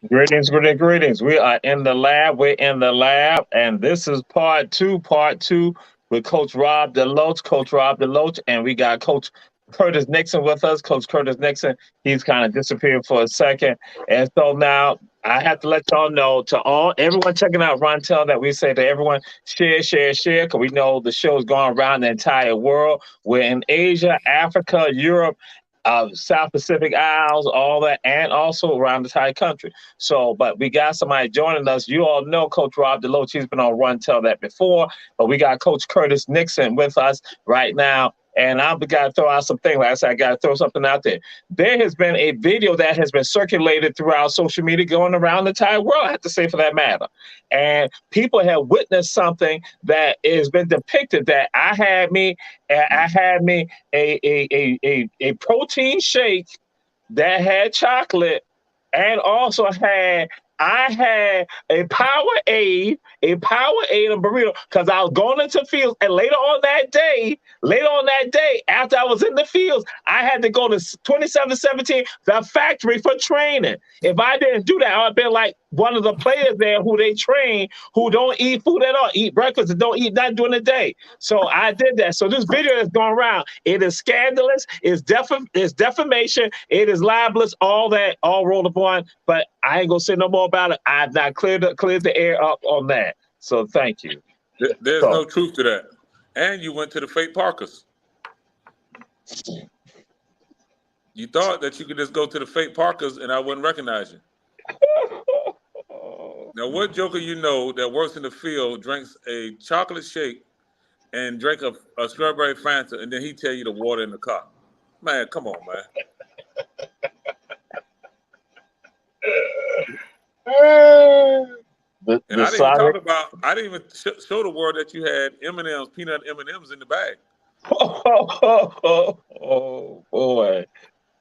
Greetings, greetings, greetings. We are in the lab. We're in the lab, and this is part two with Coach Rob Deloach, Coach Rob Deloach, and we got Coach Curtis Nixon with us. Coach Curtis Nixon, he's kind of disappeared for a second, and so now I have to let y'all know to all everyone checking out Rontel that we say to everyone share, share, share, because we know the show is going around the entire world. We're in Asia, Africa, Europe, South Pacific Isles, all that, and also around the entire country. So, but we got somebody joining us. You all know Coach Rob Deloach. He's been on Run Tell That before, but we got Coach Curtis Nixon with us right now. And I've got to throw out some things. Like I said, I got to throw something out there. There has been a video that has been circulated throughout social media going around the entire world, I have to say, for that matter. And people have witnessed something that has been depicted that I had me a protein shake that had chocolate and also had I had a Powerade, a burrito, because I was going into fields, and later on that day, after I was in the fields, I had to go to 2717, the factory for training. If I didn't do that, I'd been like one of the players there who they train who don't eat food at all, eat breakfast and don't eat nothing during the day. So I did that. So this video that's going around, it is scandalous, it's defamation, it is libelous, all that, all rolled upon. But I ain't gonna say no more about it. I've not cleared the air up on that. So thank you. There's So, no truth to that. And you went to the fake Parkers. You thought that you could just go to the fake Parkers and I wouldn't recognize you. Now, what joker you know that works in the field drinks a chocolate shake and drink a strawberry Fanta, and then he tell you to water in the cup? Man, come on, man. And I didn't even talk about. I didn't even show the world that you had M&Ms, peanut M&Ms in the bag. Oh boy.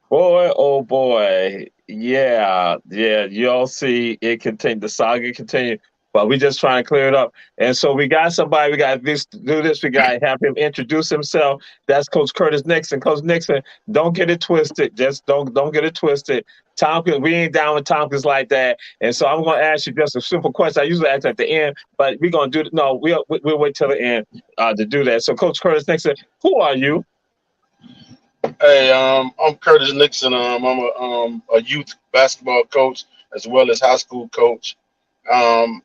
Boy, oh boy. Yeah. You all see it continue, the saga continue, but we just trying to clear it up. And so we got somebody, we got this do this, we got to have him introduce himself. That's Coach Curtis Nixon. Coach Nixon, don't get it twisted. Just don't get it twisted. Tompkins, we ain't down with Tompkins like that. And so I'm gonna ask you just a simple question. I usually ask at the end, but we're gonna do it. No, we'll wait till the end to do that. So Coach Curtis Nixon, who are you? Hey, I'm Curtis Nixon. I'm a youth basketball coach as well as high school coach. Um,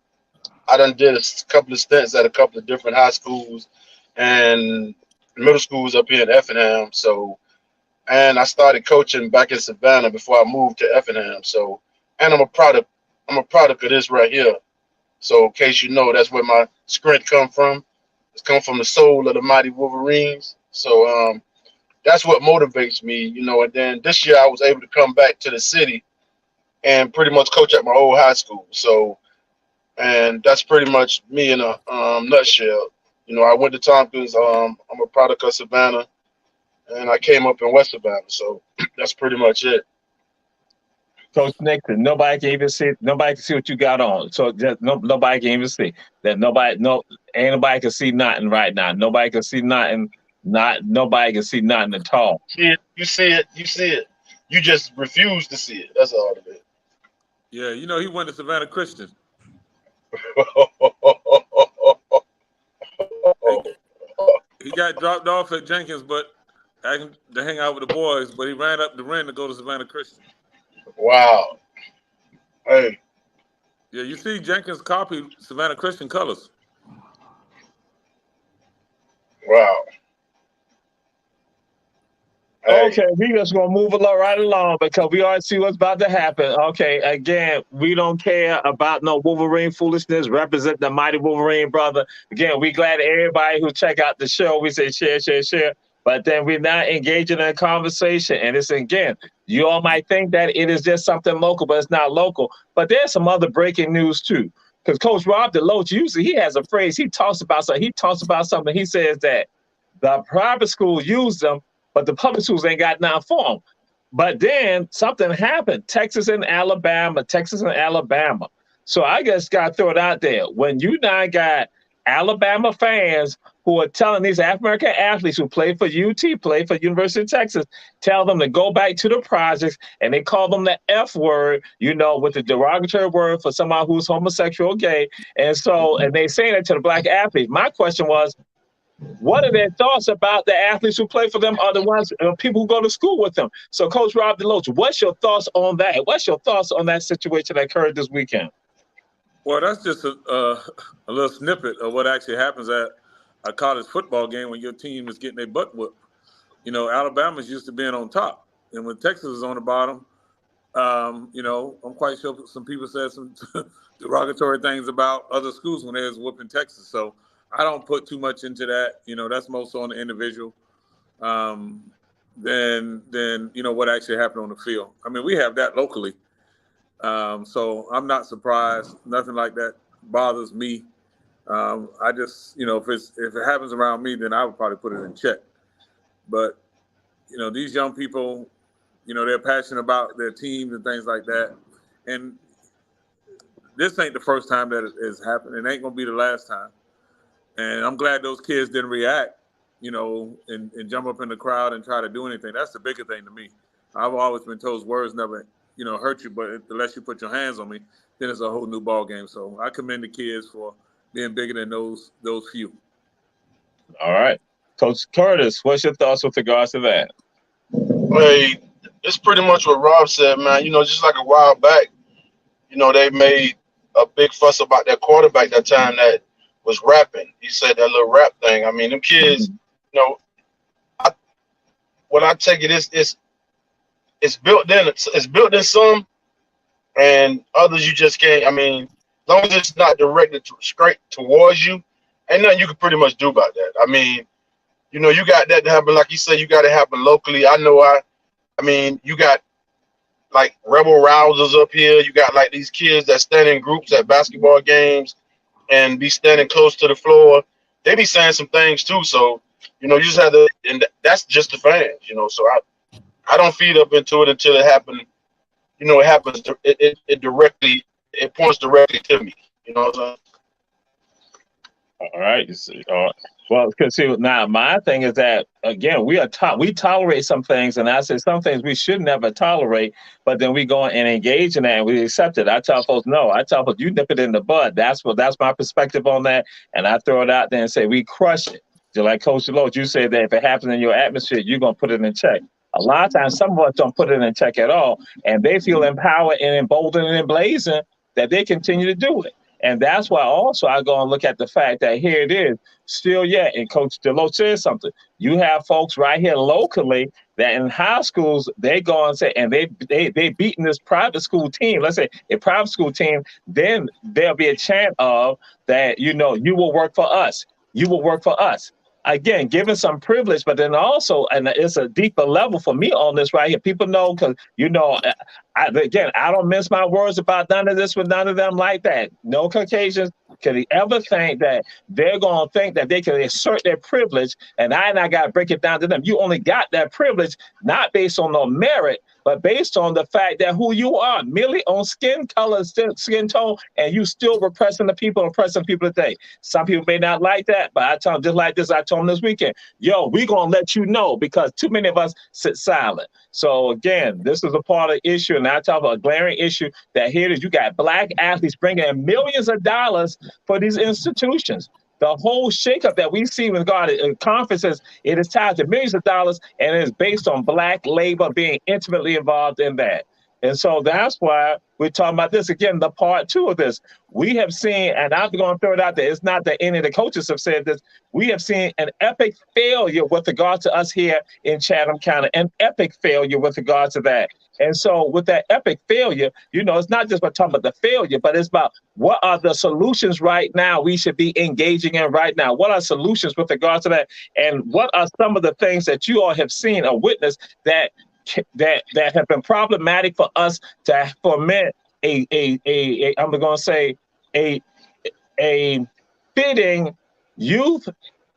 I done did a couple of stints at a couple of different high schools and middle schools up here in Effingham. So, and I started coaching back in Savannah before I moved to Effingham. So, and I'm a product of this right here. So, in case you know, that's where my strength come from. It's come from the soul of the mighty Wolverines. So, that's what motivates me, you know. And then this year I was able to come back to the city and pretty much coach at my old high school. So, and that's pretty much me in a nutshell. You know, I went to Tompkins. I'm a product of Savannah, and I came up in West Savannah. So that's pretty much it. Coach Nixon, nobody can see what you got on. So just nobody can even see that. Ain't nobody can see nothing right now. Nobody can see nothing. Nobody can see nothing at all. See it, you see it, you see it. You just refuse to see it. That's all of it. Yeah, you know he went to Savannah Christian. He got dropped off at Jenkins, but to hang out with the boys. But he ran up the ring to go to Savannah Christian. Wow. Hey. Yeah, you see Jenkins copied Savannah Christian colors. Wow. Hey. Okay, we just gonna move right along because we already see what's about to happen. Okay, again, we don't care about no Wolverine foolishness. Represent the mighty Wolverine, brother. Again, we glad everybody who check out the show. We say share, share, share. But then we're not engaging in a conversation. And it's again, you all might think that it is just something local, but it's not local. But there's some other breaking news too. Because Coach Rob Deloach, usually he has a phrase. He talks about something. He says that the private schools use them, but the public schools ain't got nothing for them. But then something happened. Texas and Alabama. So I just got to throw it out there. When you now got Alabama fans who are telling these African athletes who play for UT, play for University of Texas, tell them to go back to the projects, and they call them the F word, with the derogatory word for somebody who's homosexual or gay. And they say that to the black athletes. My question was, what are their thoughts about the athletes who play for them are the ones, people who go to school with them? So, Coach Rob Deloach, what's your thoughts on that? What's your thoughts on that situation that occurred this weekend? Well, that's just a little snippet of what actually happens at a college football game when your team is getting their butt whooped. Alabama's used to being on top, and when Texas is on the bottom, I'm quite sure some people said some derogatory things about other schools when they was whooping Texas. So I don't put too much into that. That's most on the individual than what actually happened on the field. I mean, we have that locally. So I'm not surprised. Nothing like that bothers me. I just, if it happens around me, then I would probably put it in check. But, these young people, they're passionate about their teams and things like that. And this ain't the first time that it has happened. It ain't going to be the last time. And I'm glad those kids didn't react, and jump up in the crowd and try to do anything. That's the bigger thing to me. I've always been told words never hurt you, but unless you put your hands on me, then it's a whole new ball game. So I commend the kids for being bigger than those few. All right. Coach Curtis, what's your thoughts with regards to that? Hey, it's pretty much what Rob said, man. Just like a while back, they made a big fuss about their quarterback that time that was rapping. He said that little rap thing. I mean, them kids, what I take it is it's built in. It's built in some, and others you just can't. I mean, as long as it's not directed straight towards you, ain't nothing you can pretty much do about that. I mean, you got that to happen, like you said. You got to happen locally. I know. I mean, you got like rebel rousers up here. You got like these kids that stand in groups at basketball games and be standing close to the floor. They be saying some things too. So you just have to, and that's just the fans. So I don't feed up into it until it happens. It happens. It points directly to me. You know what I'm saying? All right. Well, because now my thing is that again we tolerate some things, and I say some things we should never tolerate, but then we go and engage in that and we accept it. I tell folks no. I tell folks you nip it in the bud. That's my perspective on that, and I throw it out there and say we crush it. Just like Coach Deloach, you say that if it happens in your atmosphere, you're gonna put it in check. A lot of times, some of us don't put it in check at all, and they feel empowered and emboldened and emblazoned that they continue to do it. And that's why also I go and look at the fact that here it is, still yet, and Coach Deloach says something. You have folks right here locally that in high schools, they go and say, and they beating this private school team, let's say a private school team, then there'll be a chant of that, you will work for us. You will work for us. Again, given some privilege, but then also, and it's a deeper level for me on this right here. People know, because, I don't mince my words about none of this with none of them like that. No Caucasians can ever think that they're going to think that they can assert their privilege, and I got to break it down to them. You only got that privilege not based on no merit, but based on the fact that who you are, merely on skin color, skin tone, and you still repressing the people, oppressing people today. Some people may not like that, but I tell them just like this, I told them this weekend, we going to let you know, because too many of us sit silent. So again, this is a part of the issue, and I talk about a glaring issue that here is you got black athletes bringing in millions of dollars for these institutions. The whole shakeup that we see with conferences, it is tied to millions of dollars, and it is based on black labor being intimately involved in that. And so that's why we're talking about this. Again, the part two of this. We have seen, and I'm going to throw it out there, it's not that any of the coaches have said this, we have seen an epic failure with regard to us here in Chatham County, an epic failure with regard to that. And so with that epic failure, it's not just about talking about the failure, but it's about what are the solutions right now we should be engaging in right now? What are solutions with regard to that? And what are some of the things that you all have seen or witnessed that have been problematic for us to foment a fitting youth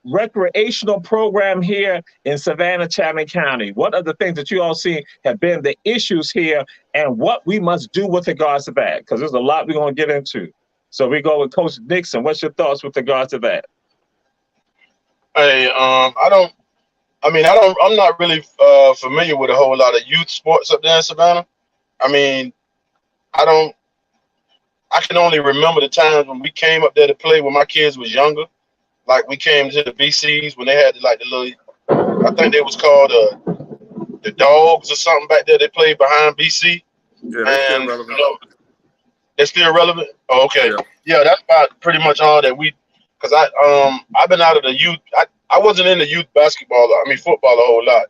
recreational program here in Savannah, Chatham County? What are the things that you all see have been the issues here, and what we must do with regards to that? Because there's a lot we're going to get into. So we go with Coach Nixon. What's your thoughts with regards to that? Hey, I'm not really familiar with a whole lot of youth sports up there in Savannah. I mean, I don't. I can only remember the times when we came up there to play when my kids was younger. Like we came to the BCs when they had like the little. I think they was called the Dogs or something back there. They played behind BC, Yeah, they still and relevant. they're still relevant. Oh, okay, Yeah. yeah, that's about pretty much all that we. Because I've been out of the youth. I wasn't in the youth basketball. I mean football a whole lot.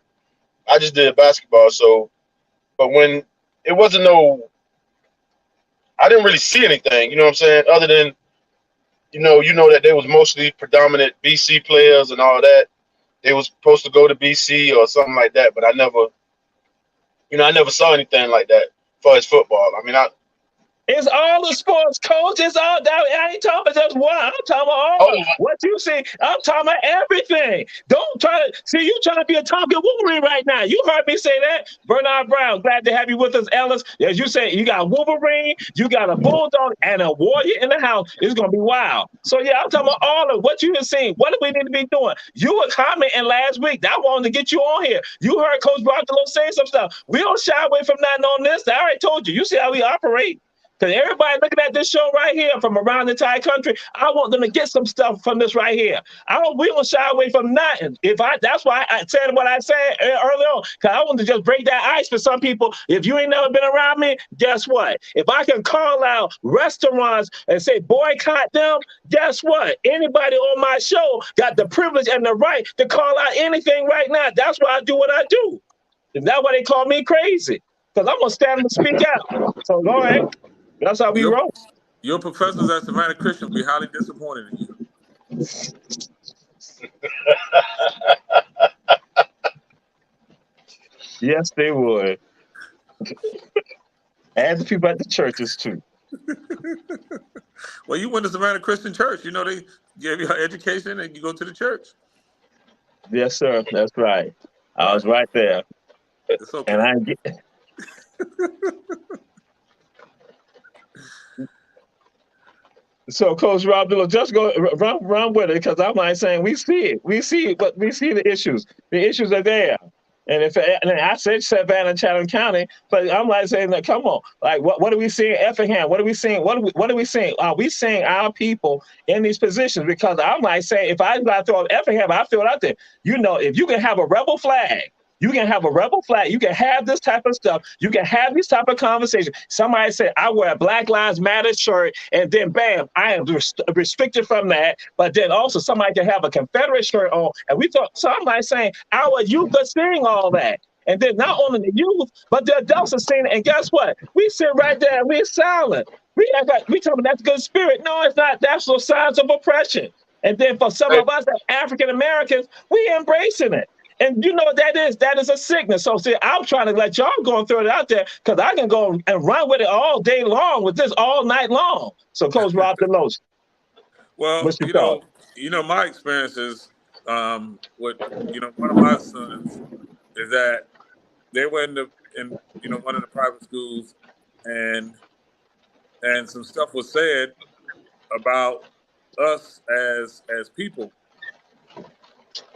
I just did basketball. So, but when it wasn't no, I didn't really see anything. You know what I'm saying? Other than you know that they was mostly predominant BC players and all that. They was supposed to go to BC or something like that, but I never saw anything like that for his football. I mean, It's all the sports, coach. It's all that. I ain't talking about just one. I'm talking about all oh, of what you see. I'm talking about everything. Don't try to see you trying to be a Tonka Wolverine right now. You heard me say that. Bernard Brown, glad to have you with us, Ellis. As you say, you got Wolverine, you got a Bulldog, and a Warrior in the house. It's gonna be wild. So yeah, I'm talking about all of what you have seen. What do we need to be doing? You were commenting last week. That wanted to get you on here. You heard Coach Bartolo say some stuff. We don't shy away from nothing on this. I already told you. You see how we operate. Because everybody looking at this show right here from around the entire country, I want them to get some stuff from this right here. We don't shy away from nothing. That's why I said what I said earlier on. Because I want to just break that ice for some people. If you ain't never been around me, guess what? If I can call out restaurants and say boycott them, guess what? Anybody on my show got the privilege and the right to call out anything right now. That's why I do what I do. And that's why they call me crazy. Because I'm going to stand and speak out. So go ahead. That's how we roll. Your professors at Savannah Christian will be highly disappointed in you. Yes, they would. And the people at the churches too. Well, you went to Savannah Christian Church. You know they gave you education and you go to the church. Yes, sir. That's right. I was right there. It's okay. And I get. So, Coach Rob Dillon, just go run with it because I'm like saying we see it, but we see the issues. The issues are there, and I said Savannah, Chatham County, but I'm like saying that come on, like what are we seeing? Effingham, what are we seeing? What are we seeing? Are we seeing our people in these positions? Because I'm like saying if I got to throw up Effingham, I throw it out there. You know, if you can have a rebel flag. You can have a rebel flag. You can have this type of stuff. You can have these type of conversations. Somebody said, I wear a Black Lives Matter shirt, and then bam, I am restricted from that. But then also somebody can have a Confederate shirt on. And we thought, so I'm like saying, our youth are seeing all that. And then not only the youth, but the adults are seeing it. And guess what? We sit right there and we're silent. We act like we talking that's good spirit. No, it's not. That's the signs of oppression. And then for some of us, African Americans, we embracing it. And you know what that is? That is a sickness. So see, I'm trying to let y'all go and throw it out there because I can go and run with it all day long with this all night long. So Coach Rob Deloach. Well, my experience is with one of my sons is that they were in one of the private schools and some stuff was said about us as people.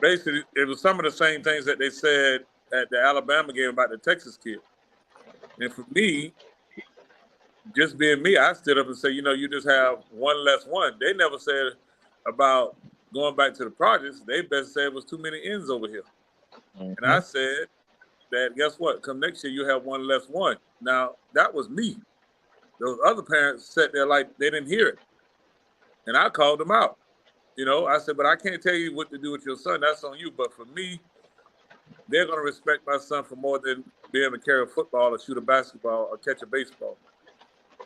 Basically, it was some of the same things that they said at the Alabama game about the Texas kid. And for me, just being me, I stood up and said, you just have one less one. They never said about going back to the projects. They best said it was too many ends over here. Mm-hmm. And I said that, guess what? Come next year, you have one less one. Now, that was me. Those other parents sat there like they didn't hear it. And I called them out. I said, but I can't tell you what to do with your son. That's on you. But for me, they're going to respect my son for more than being able to carry a football or shoot a basketball or catch a baseball.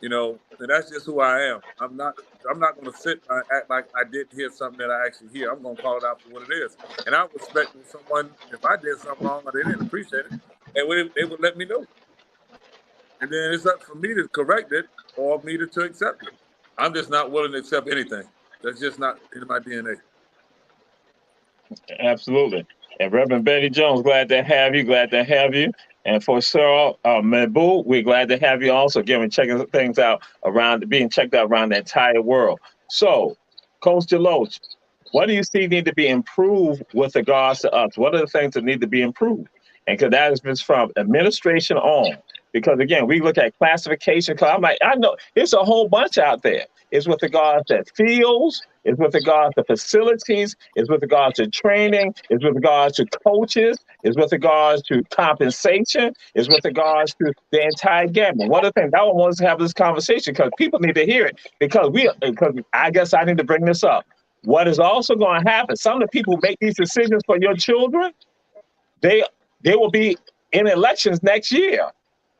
And that's just who I am. I'm not going to sit and act like I didn't hear something that I actually hear. I'm going to call it out for what it is. And I respect someone, if I did something wrong or they didn't appreciate it, they would let me know. And then it's up for me to correct it or me to accept it. I'm just not willing to accept anything. That's just not in my DNA. Absolutely. And Reverend Betty Jones, glad to have you. And for Cheryl Mabu, we're glad to have you also giving checking things out around being checked out around the entire world. So, Coach Deloach, what do you see need to be improved with regards to us? What are the things that need to be improved? And because that has been from administration on. Because again, we look at classification. Cause I'm like, I know it's a whole bunch out there. It's with regards to fields, it's with regards to facilities, it's with regards to training, it's with regards to coaches, it's with regards to compensation, it's with regards to the entire gamut. One of the things I want to have this conversation because people need to hear it because I guess I need to bring this up. What is also going to happen? Some of the people who make these decisions for your children, they they will be in elections next year.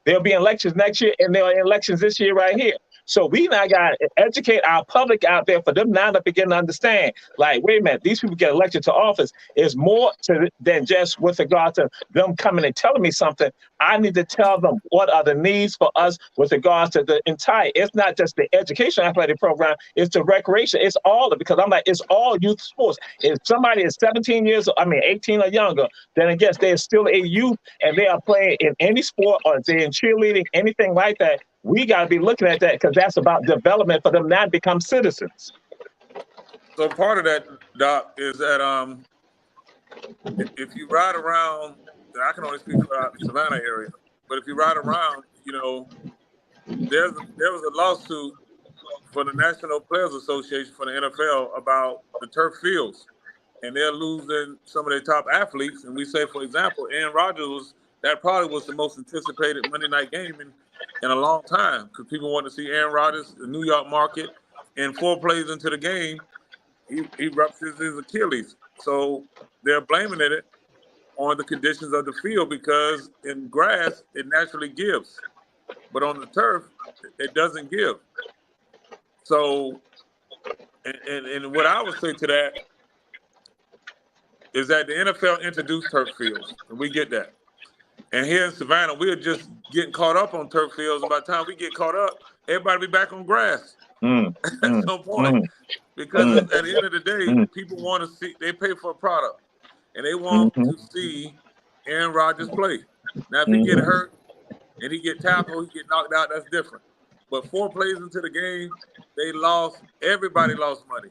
There'll be elections next year, and there are elections this year right here. So we now got to educate our public out there for them now to begin to understand, like, wait a minute, these people get elected to office is more than just with regard to them coming and telling me something. I need to tell them what are the needs for us with regards to the entire, it's not just the education athletic program, it's the recreation, it's all of it, because I'm like, it's all youth sports. If somebody is 17 years, 18 or younger, then I guess they're still a youth and they are playing in any sport or they're in cheerleading, anything like that. We got to be looking at that because that's about development for them now to become citizens. So part of that, Doc, is that if you ride around, I can only speak for the Savannah area, but if you ride around, there was a lawsuit for the National Players Association for the NFL about the turf fields, and they're losing some of their top athletes. And we say, for example, Aaron Rodgers that probably was the most anticipated Monday night game in a long time because people want to see Aaron Rodgers, the New York market, and 4 plays into the game, he ruptures his Achilles. So they're blaming it on the conditions of the field because in grass, it naturally gives. But on the turf, it doesn't give. So, and what I would say to that is that the NFL introduced turf fields, and we get that. And here in Savannah, we're just getting caught up on turf fields, and by the time we get caught up, everybody be back on grass at some point. Because at the end of the day, people want to see, they pay for a product, and they want to see Aaron Rodgers play. Now, if he get hurt and he get tackled, he get knocked out, that's different. But 4 plays into the game, everybody lost money.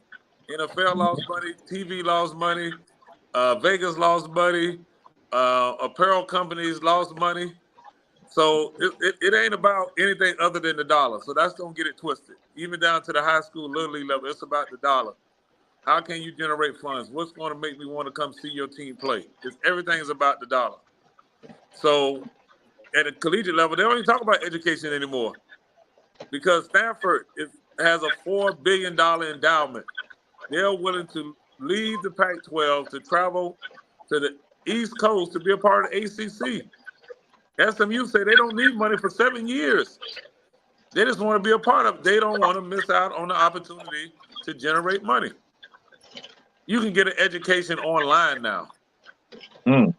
NFL lost money, TV lost money, Vegas lost money, apparel companies lost money. So it ain't about anything other than the dollar. So that's don't get it twisted. Even down to the high school, little league level, it's about the dollar. How can you generate funds? What's going to make me want to come see your team play? Everything is about the dollar. So at a collegiate level, they don't even talk about education anymore because Stanford has a $4 billion endowment. They're willing to leave the Pac-12 to travel to the East Coast to be a part of the ACC. SMU say they don't need money for 7 years. They just want to be a part of it. They don't want to miss out on the opportunity to generate money. You can get an education online now. And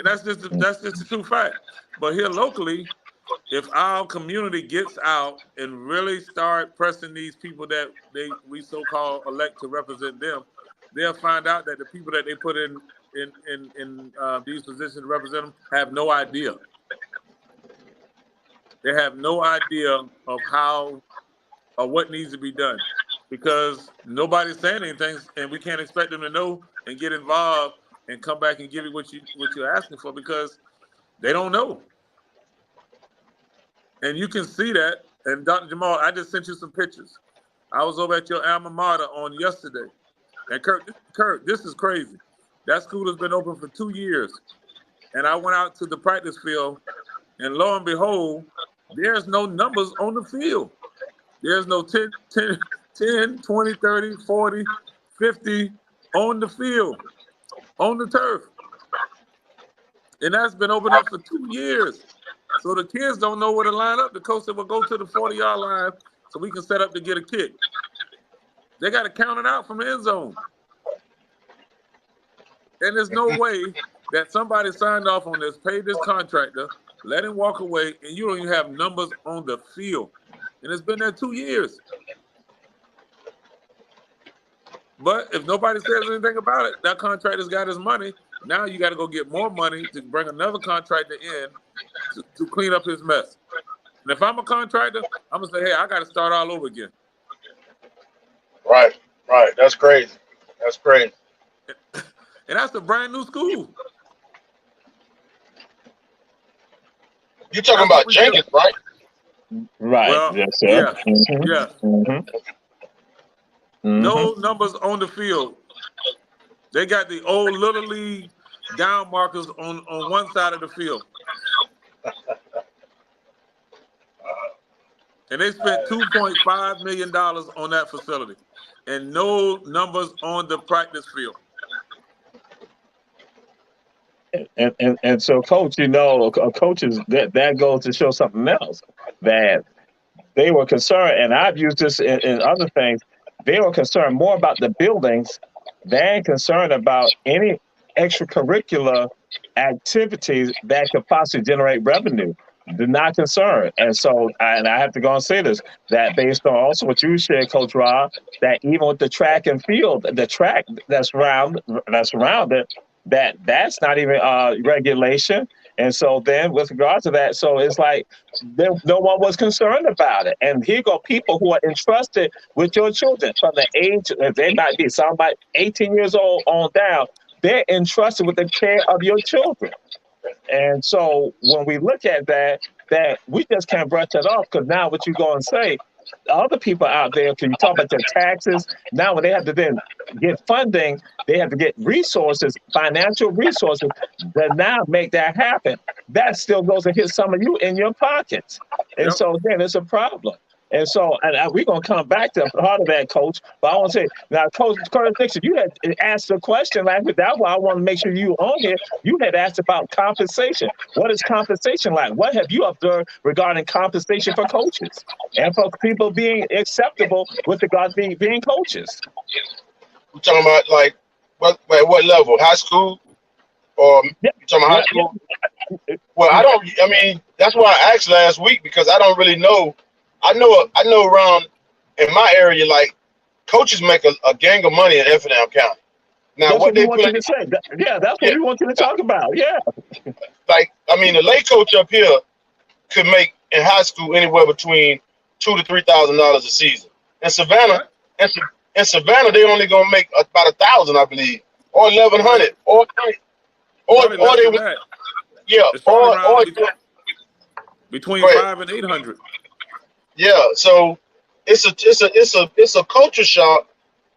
that's just a true fact. But here locally, if our community gets out and really start pressing these people that we so-called elect to represent them, they'll find out that the people that they put in these positions to represent them have no idea. They have no idea of how or what needs to be done because nobody's saying anything, and we can't expect them to know and get involved and come back and give you what you're asking for because they don't know. And you can see that. And Dr. Jamal, I just sent you some pictures. I was over at your alma mater on yesterday. And Kurt, this is crazy. That school has been open for 2 years. And I went out to the practice field, and lo and behold, there's no numbers on the field. There's no 10, 20, 30, 40, 50 on the field, on the turf. And that's been open up for 2 years. So the kids don't know where to line up. The coach said, well, go to the 40-yard line so we can set up to get a kick. They got to count it out from the end zone. And there's no way that somebody signed off on this, paid this contractor, let him walk away, and you don't even have numbers on the field. And it's been there 2 years. But if nobody says anything about it, that contractor's got his money. Now you got to go get more money to bring another contractor in to clean up his mess. And if I'm a contractor, I'm gonna say, hey, I got to start all over again. Right. That's crazy. That's crazy. And that's a brand new school. You talking That's what about we do. Jenkins, right? Right. Well, Yes, sir. yeah, Mhm. yeah. Mhm. No Mhm. numbers on the field. They got the old Little League down markers on one side of the field. And they spent $2.5 million on that facility. And no numbers on the practice field. And so, coach, coaches that goes to show something else, that they were concerned, and I've used this in other things. They were concerned more about the buildings than concerned about any extracurricular activities that could possibly generate revenue. They're not concerned. And so, and I have to go and say this, that based on also what you shared, Coach Rob, that even with the track and field, the track that's around it, that's not even regulation. And so then with regards to that, so it's like no one was concerned about it. And here go people who are entrusted with your children from the age, they might be some might 18 years old on down, they're entrusted with the care of your children. And so when we look at that we just can't brush it off, because now what you go and say, the other people out there, can you talk about their taxes? Now when they have to then get funding, they have to get resources, financial resources that now make that happen. That still goes and hit some of you in your pockets. And Yep. so again, it's a problem. And so, we're going to come back to part of that, Coach. But I want to say, now, Coach Curtis Dixon, you had asked a question like that. That's why I want to make sure you on here. You had asked about compensation. What is compensation like? What have you observed regarding compensation for coaches and for people being acceptable with regards to being coaches? We talking about like what level? High school or Yeah, you talking about yeah, high school? yeah. Well, I don't. I mean, that's why I asked last week because I don't really know. I know around in my area, like coaches make a gang of money in Effingham County. Now, That's what what we they want put you in, to say. Yeah, that's what yeah, we want you to talk about. Yeah. like I mean, the lay coach up here could make in high school anywhere between $2,000 to $3,000 a season. In Savannah, What? in Savannah, they only gonna make about 1,000, I believe, or Probably, 1,100, probably or less they than would, that. yeah, It's probably around between go ahead. 500 and 800. Yeah, so it's a culture shock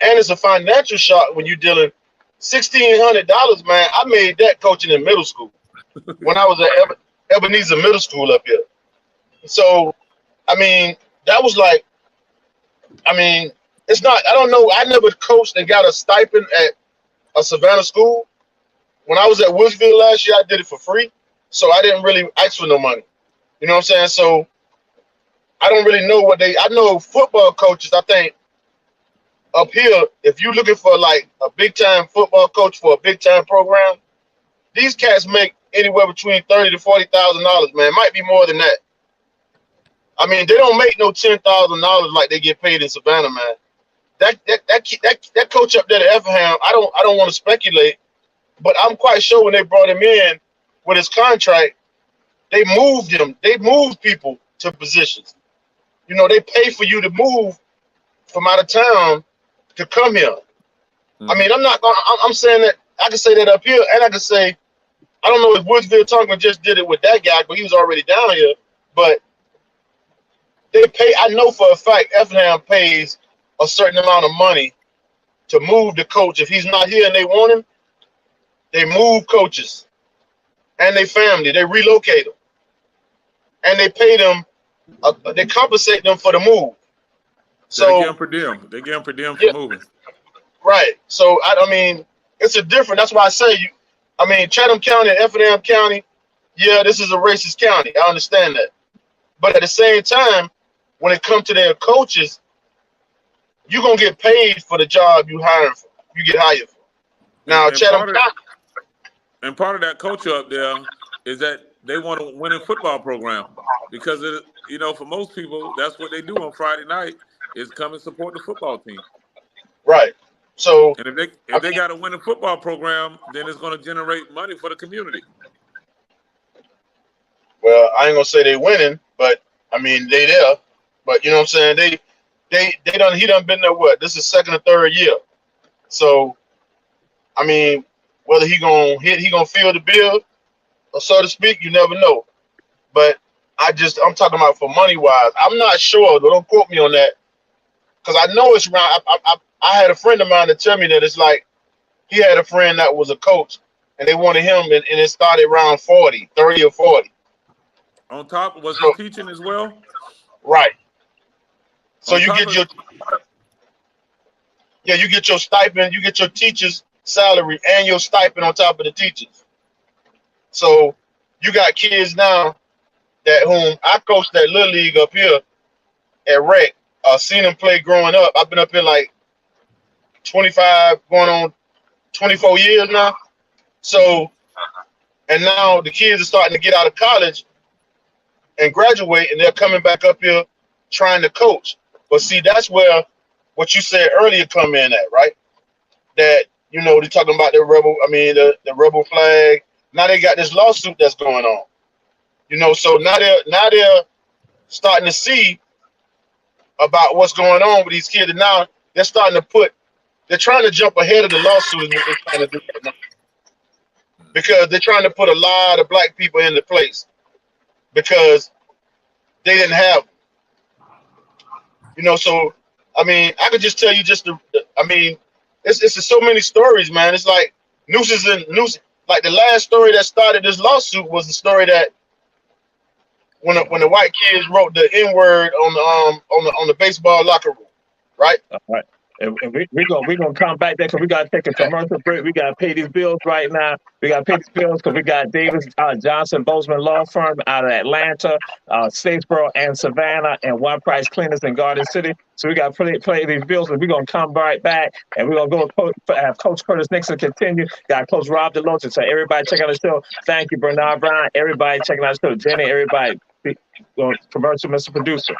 and it's a financial shock when you're dealing $1,600, man. I made that coaching in middle school when I was at Ebenezer Middle School up here. So I mean, that was like, I mean, it's not. I don't know. I never coached and got a stipend at a Savannah school. When I was at Woodsville last year, I did it for free, so I didn't really ask for no money. You know what I'm saying? So I don't really know what they. I know football coaches. I think up here, if you're looking for like a big time football coach for a big time program, these cats make anywhere between $30,000 to $40,000. Man, it might be more than that. I mean, they don't make no $10,000 like they get paid in Savannah, man. That coach up there at Effingham, I don't want to speculate, but I'm quite sure when they brought him in with his contract, they moved him. They moved people to positions. You know, they pay for you to move from out of town to come here. I Mm-hmm. mean, I'm saying that I can say that up here, and I can say I don't know if Woodsville Tonkin just did it with that guy, but he was already down here. But they pay. I know for a fact Effingham pays a certain amount of money to move the coach. If he's not here and they want him, they move coaches and their family. They relocate them and they pay them. They compensate them for the move. So they give So them per diem. They give them per diem for yeah, moving. right. So I mean, it's a different. That's why I say you. I mean, Chatham County and Effingham County. Yeah, this is a racist county. I understand that. But at the same time, when it comes to their coaches, you're gonna get paid for the job you hiring for. You get hired for. And, Now, and Chatham part of County, and part of that culture up there is that they want a winning football program because for most people that's what they do on Friday night is come and support the football team. right? So, And I if they mean, got a winning football program, then it's going to generate money for the community. well, I ain't gonna say they winning, but I mean they there. But you know what I'm saying? They done he done been there what? This is second or third year. So I mean, whether he gonna feel the bill, or so to speak, you never know. But I'm talking about for money wise. I'm not sure. Don't quote me on that because I know it's around. I had a friend of mine to tell me that it's like he had a friend that was a coach and they wanted him and it started around 40, 30 or 40. On top, was he So teaching as well? right. So On you top get of you get your stipend, you get your teacher's salary and your stipend on top of the teachers. So you got kids now that whom I coached that little league up here at Rec. Seen them play growing up. I've been up here like 25, going on 24 years now. So, and now the kids are starting to get out of college and graduate, and they're coming back up here trying to coach. But see, that's where what you said earlier come in at, right? That, you know, they're talking about the rebel flag. Now they got this lawsuit that's going on. You know, so now they're starting to see about what's going on with these kids, and now they're trying to jump ahead of the lawsuit is what they're trying to do right now. Because they're trying to put a lot of black people into place because they didn't have them. You know, so I mean, I could just tell you it's just so many stories, man. It's like nooses. Like the last story that started this lawsuit was the story that when the white kids wrote the N word on the baseball locker room, right? All right. And we're gonna come back there because we gotta take a commercial break. We gotta pay these bills right now. We gotta pay these bills because we got Davis Johnson Bozeman Law Firm out of Atlanta, Statesboro, and Savannah, and One Price Cleaners in Garden City. So we gotta play these bills, and we're gonna come right back, and we're gonna have Coach Curtis Nixon continue. Got Coach Rob Deloach. So everybody check out the show. Thank you, Bernard Brown. Everybody checking out the show. Jenny, everybody. Commercial, Mr. Producer.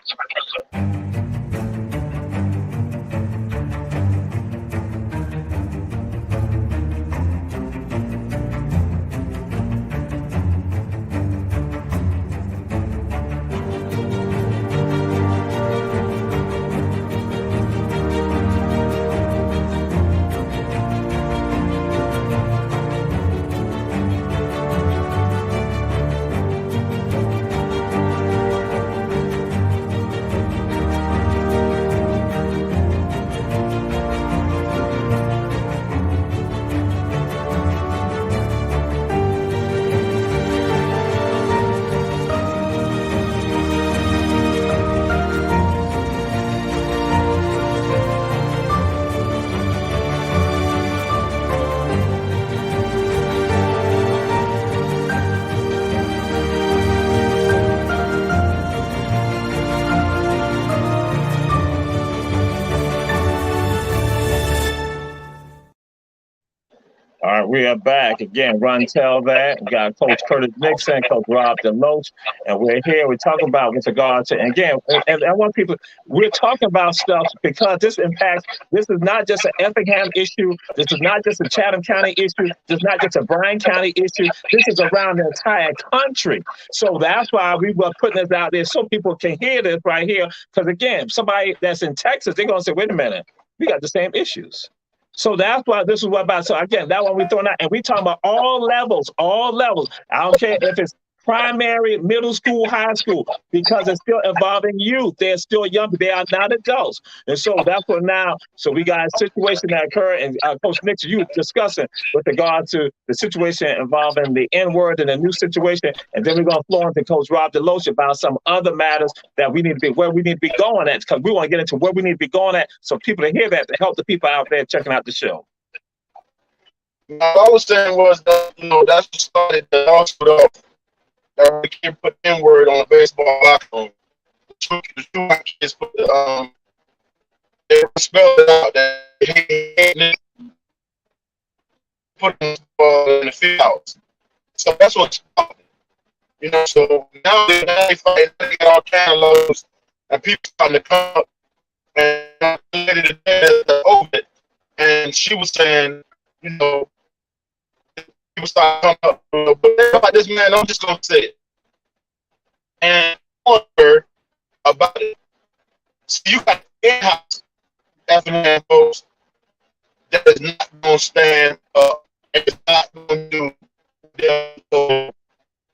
All right, we are back again. Run tell that. We got Coach Curtis Nixon, Coach Rob Deloach, and we're here. We're talking about with regard to, and again, and I want people, we're talking about stuff because this impacts, this is not just an Effingham issue. This is not just a Chatham County issue. This is not just a Bryan County issue. This is around the entire country. So that's why we were putting this out there so people can hear this right here. Because again, somebody that's in Texas, they're going to say, wait a minute, we got the same issues. So that's why this is what about. So again, that one we throwing out, and we talking about all levels, all levels. I don't care if it's primary, middle school, high school, because it's still involving youth. They're still young. They are not adults. And so that's what now, so we got a situation that occurred, and Coach Nixon, you discussing with regard to the situation involving the N-word and a new situation. And then we're going to flow into Coach Rob Deloach about some other matters that we need to be, where we need to be going at, because we want to get into where we need to be going at so people to hear that, to help the people out there checking out the show. Now, all I was saying was that, you know, that's what started the lawsuit off. That we can't put N-word on a baseball locker room. The two kids put they spelled it out that they put them in the field house. So that's what's happening. You know, so now they fight, they get all kind of lows, and people starting to come up and over it. and she was saying, you know, people start coming up, but about this man, I'm just gonna say it. And I her about it. So you got in-house F&M folks that is not gonna stand up and is not gonna do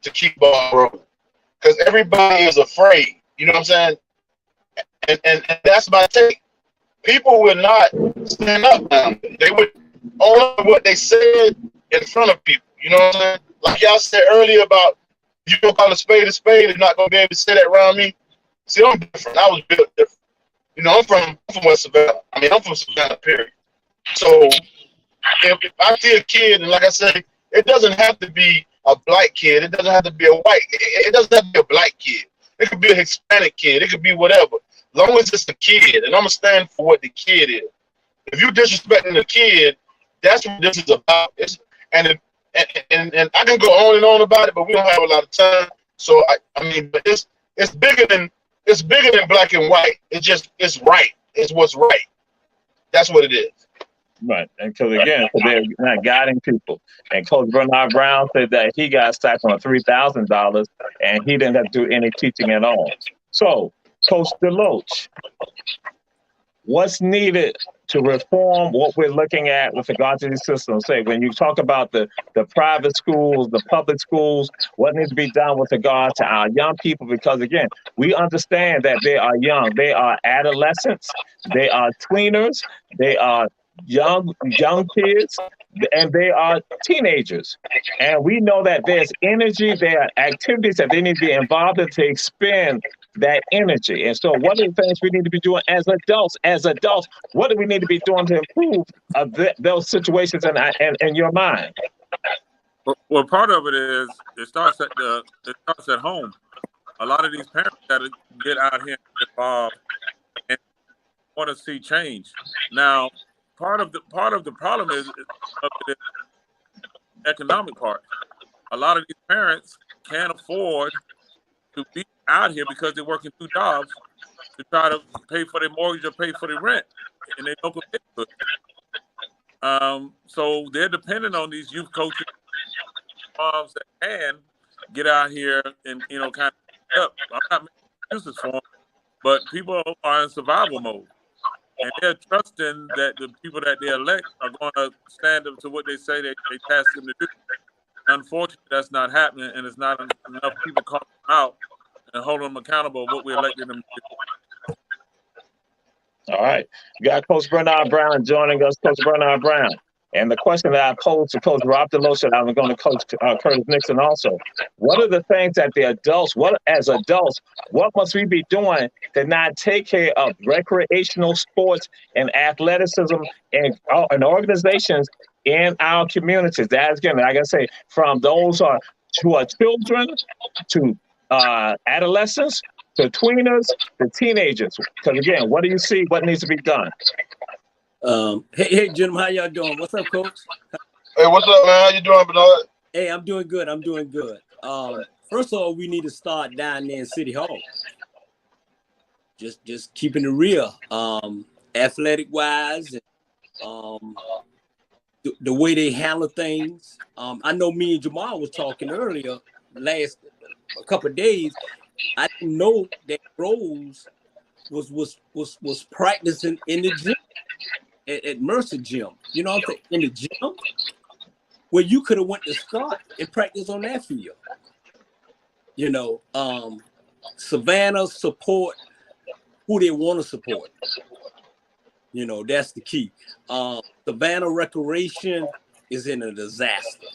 to keep ball rolling. Because everybody is afraid. You know what I'm saying? And that's my take. People will not stand up now. They would only what they said in front of people. You know what I'm saying? Like y'all said earlier about you don't call a spade, they're not gonna be able to say that around me. See, I'm different. I was built different. You know, I'm from West Savannah. I mean, I'm from Savannah, period. So if I see a kid, and like I said, it doesn't have to be a black kid. It doesn't have to be a white. It doesn't have to be a black kid. It could be a Hispanic kid. It could be whatever. As long as it's a kid, and I'm gonna stand for what the kid is. If you're disrespecting the kid, that's what this is about. And I can go on and on about it, but we don't have a lot of time. So I mean, but it's bigger than black and white. It's right. It's what's right. That's what it is. Right, and because again, they're not guiding people. And Coach Bernard Brown said that he got sacked on $3,000, and he didn't have to do any teaching at all. So, Coach Deloach, what's needed to reform what we're looking at with regard to the system? Say, when you talk about the private schools, the public schools, what needs to be done with regard to our young people? Because again, we understand that they are young. They are adolescents. They are tweeners. They are young kids, and they are teenagers. And we know that there's energy, there are activities that they need to be involved in to expend that energy. And so one of the things we need to be doing as adults, what do we need to be doing to improve those situations in your mind? Well, part of it is it starts at home. A lot of these parents got to get out here and involved and want to see change. Now, part of the problem is the economic part. A lot of these parents can't afford to be out here because they're working 2 jobs to try to pay for their mortgage or pay for their rent in their local neighborhood. So they're dependent on these youth coaches, moms that can get out here and kind of up. I'm not making excuses for them, but people are in survival mode. And they're trusting that the people that they elect are going to stand up to what they say they task them to do. Unfortunately, that's not happening, and it's not enough people calling them out and holding them accountable for what we elected them to do. All right. We got Coach Bernard Brown joining us. Coach Bernard Brown. And the question that I posed to Coach Rob Deloach, and I'm going to Coach Curtis Nixon also. What are the things that as adults, what must we be doing to not take care of recreational sports and athleticism and organizations in our communities? That's again, like I say, from those who are children to adolescents to tweeners to teenagers. Because again, what do you see? What needs to be done? Hey, gentlemen, how y'all doing? What's up, Coach? Hey, what's up, man? How you doing, Bernard? Hey, I'm doing good. First of all, we need to start down there in City Hall. Just keeping it real. Athletic wise, and, the way they handle things. I know me and Jamal was talking earlier last a couple of days. I didn't know that Rose was practicing in the gym. At Mercer Gym, you know what I'm saying? In the gym, where you could have went to Scott and practice on that field. Savannah support who they want to support. That's the key. Savannah Recreation is in a disaster.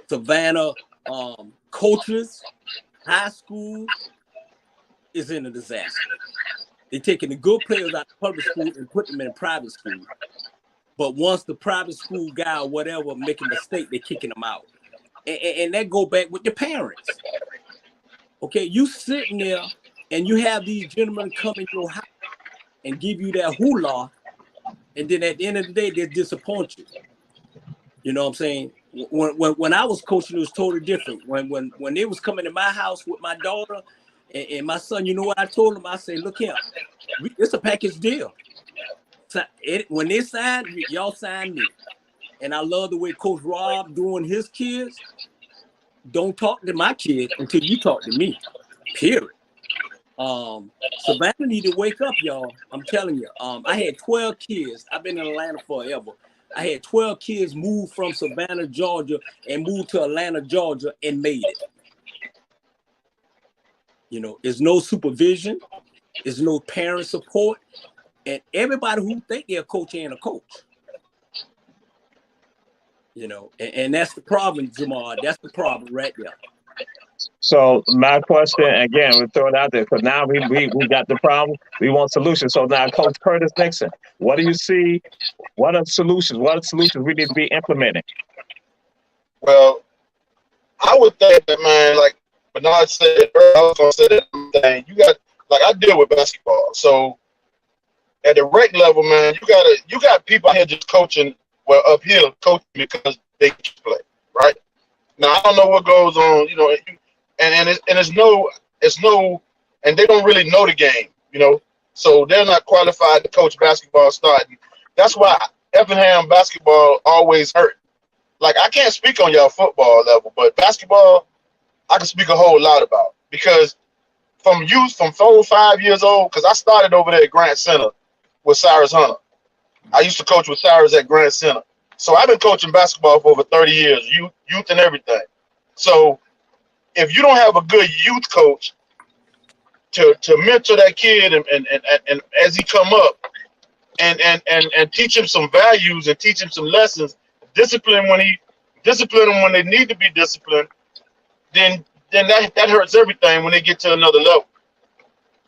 Savannah coaches, high school is in a disaster. They're taking the good players out of public school and put them in private school. But once the private school guy or whatever make a mistake, they're kicking them out. And that go back with the parents. Okay, you sitting there and you have these gentlemen come in your house and give you that hula, and then at the end of the day, they disappoint you. You know what I'm saying? When I was coaching, it was totally different. When they was coming to my house with my daughter and my son, you know what I told them? I said, look here, it's a package deal. when they signed, y'all signed me. And I love the way Coach Rob doing his kids. Don't talk to my kids until you talk to me. Period. Savannah need to wake up, y'all. I'm telling you. I had 12 kids. I've been in Atlanta forever. I had 12 kids move from Savannah, Georgia, and move to Atlanta, Georgia, and made it. You know, there's no supervision, there's no parent support, and everybody who think they're a coach ain't a coach. You know, and that's the problem, Jamal. That's the problem right there. So my question again, we throw it out there because now we got the problem. We want solutions. So now, Coach Curtis Nixon, what do you see? What are solutions? What are solutions we need to be implementing? Well, I would think that, man, like Bernard said, I was gonna say that thing. You got, like, I deal with basketball, so at the rec level, man, you got people out here just coaching, well, up here coaching because they can play, right? Now I don't know what goes on, you know, and it's no, and they don't really know the game, you know, so they're not qualified to coach basketball starting. That's why Effingham basketball always hurt. Like, I can't speak on y'all football level, but basketball, I can speak a whole lot about, because from youth, from 4 or 5 years old, because I started over there at Grant Center with Cyrus Hunter. I used to coach with Cyrus at Grant Center. So I've been coaching basketball for over 30 years, youth and everything. So if you don't have a good youth coach to mentor that kid and as he come up and teach him some values and teach him some lessons, discipline them when they need to be disciplined, then that hurts everything when they get to another level.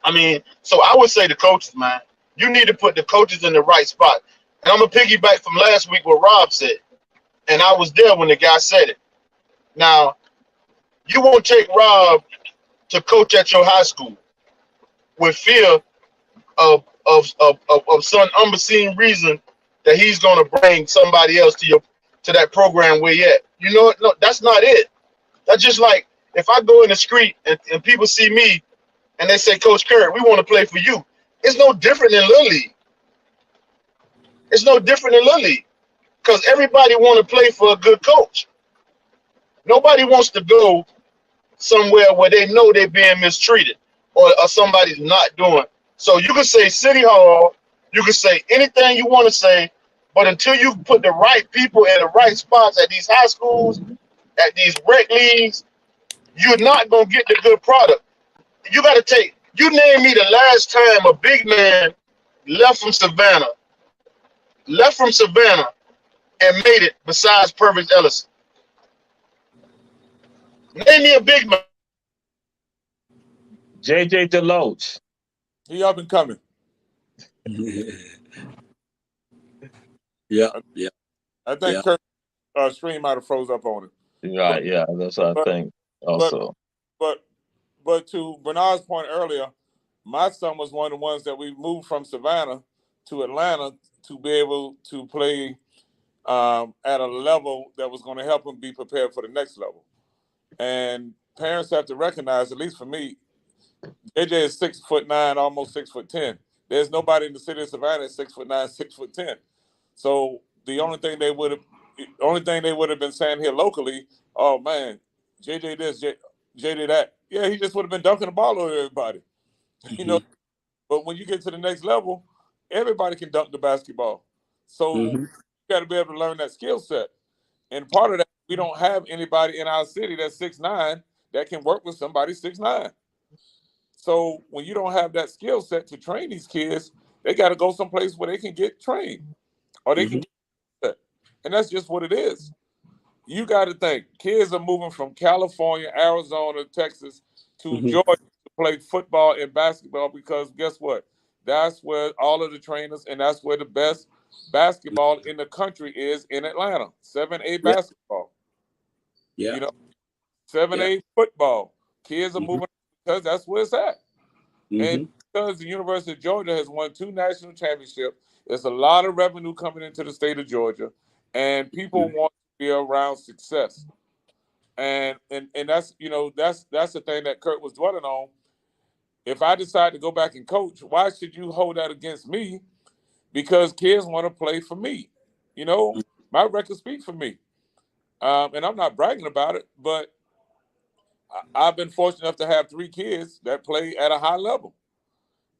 I mean, so I would say the coaches, man, you need to put the coaches in the right spot. And I'm gonna piggyback from last week what Rob said, and I was there when the guy said it. Now, you won't take Rob to coach at your high school with fear of some unforeseen reason that he's gonna bring somebody else to that program where you at. You know, no, that's not it. That's just like if I go in the street and people see me and they say, Coach Kurt, we want to play for you. It's no different than Little League. It's no different than Little League, because everybody want to play for a good coach. Nobody wants to go somewhere where they know they're being mistreated or somebody's not doing. So you can say City Hall, you can say anything you want to say, but until you put the right people in the right spots at these high schools, at these rec leagues, you're not going to get the good product. You got to you name me the last time a big man left from Savannah and made it besides Purvis Ellison. Name me a big man. JJ Deloach. He up and coming. Yeah. I think Kurt stream might have froze up on it. Right, yeah, that's what I think also. But to Bernard's point earlier, my son was one of the ones that we moved from Savannah to Atlanta to be able to play at a level that was going to help him be prepared for the next level. And parents have to recognize, at least for me, JJ is 6'9", almost 6'10". There's nobody in the city of Savannah that's 6'9", 6'10". So the only thing they would have been saying here locally, oh man, JJ this, JJ that. Yeah, he just would have been dunking the ball over everybody. Mm-hmm. You know, but when you get to the next level, everybody can dunk the basketball. So you got to be able to learn that skill set. And part of that, we don't have anybody in our city that's 6'9" that can work with somebody 6'9". So when you don't have that skill set to train these kids, they got to go someplace where they can get trained, or they can get that. And that's just what it is. You got to think, kids are moving from California, Arizona, Texas to Georgia to play football and basketball, because guess what? That's where all of the trainers, and that's where the best basketball in the country is, in Atlanta. 7A basketball. Yeah. You know, 7A football. Kids are moving because that's where it's at. And because the University of Georgia has won 2 national championships, there's a lot of revenue coming into the state of Georgia, and people want to be around success. And that's, you know, that's the thing that Kurt was dwelling on. If I decide to go back and coach, why should you hold that against me? because kids want to play for me. You know, my record speaks for me. And I'm not bragging about it, but I've been fortunate enough to have 3 kids that play at a high level.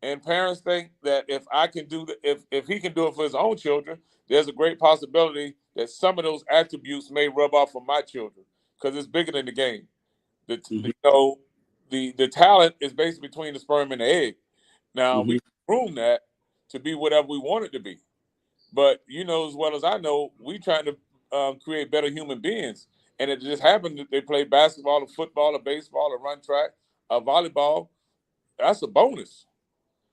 And parents think that if I can do if he can do it for his own children, there's a great possibility that some of those attributes may rub off on my children because it's bigger than the game. You know, the talent is basically between the sperm and the egg. Now we can groom that to be whatever we want it to be, but you know as well as I know, we trying to create better human beings, and it just happened that they play basketball or football or baseball or run track or volleyball. That's a bonus.